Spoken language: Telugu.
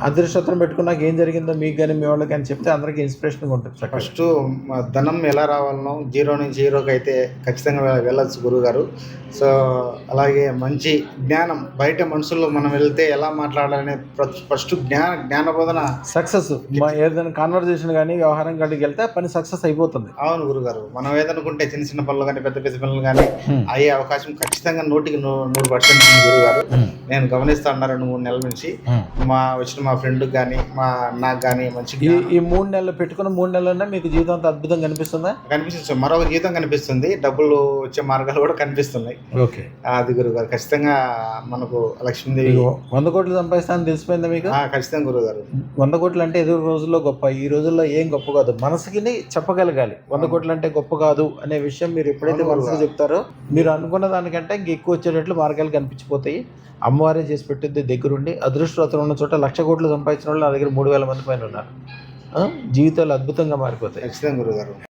అదృష్టం పెట్టుకున్నాక ఏం జరిగిందో మీకు కానీ మీ వాళ్ళకి అని చెప్తే అందరికీ ఇన్స్పిరేషన్గా ఉంటుంది. ఫస్ట్ ధనం ఎలా రావాలనో జీరో నుంచి హీరోకి అయితే ఖచ్చితంగా వెళ్ళొచ్చు గురువుగారు. సో అలాగే మంచి జ్ఞానం బయట మనుషుల్లో మనం వెళ్తే ఎలా మాట్లాడాలనే ఫస్ట్ జ్ఞానబోధన సక్సెస్ ఏదైనా కాన్వర్జేషన్ కానీ వ్యవహారం కాడికి వెళ్తే పని సక్సెస్ అయిపోతుంది. అవును గురుగారు. మనం ఏదనుకుంటే చిన్న చిన్న పనులు కానీ పెద్ద పెద్ద పనులు కానీ అయ్యే అవకాశం ఖచ్చితంగా 100% ఉంది గురుగారు. నేను గమనిస్తా ఉన్నా 2-3 నెలల నుంచి వచ్చిన మా ఫ్రెండ్కి కానీ నాకు కానీ మంచి ఈ 3 నెలలు పెట్టుకున్న 3 నెలలన్నా మీకు జీవితం అంతా అద్భుతంగా కనిపిస్తుందా? కనిపిస్తుంది. మరొక జీవితం కనిపిస్తుంది, డబ్బులు వచ్చే మార్గాలు కూడా కనిపిస్తున్నాయి. ఓకే, అది గురుగారు. ఖచ్చితంగా మనకు లక్ష్మీదేవి 100 కోట్లు సంపాదిస్తానని తెలిసిపోయిందా మీకు? ఖచ్చితంగా గురుగారు. 100 కోట్లు అంటే ఎదురు రోజుల్లో గొప్ప, ఈ రోజుల్లో ఏం గొప్ప కాదు. మనసుకి చెప్పగలగాలి 100 కోట్లు అంటే గొప్ప కాదు అనే విషయం. మీరు ఎప్పుడైతే మనసుకు చెప్తారో మీరు అనుకున్న దానికంటే ఇంక ఎక్కువ వచ్చేటట్లు మార్గాలు కనిపించిపోతాయి. అమ్మవారే చేసి పెట్టింది దగ్గరుండి. అదృష్టవంతులు ఉన్న చోట 1,00,000 కోట్లు సంపాదించిన వాళ్ళు నా దగ్గర 3,000 మంది పైన ఉన్నారు. జీవితాలు అద్భుతంగా మారిపోతాయి. ఖచ్చితంగా గురుగారు.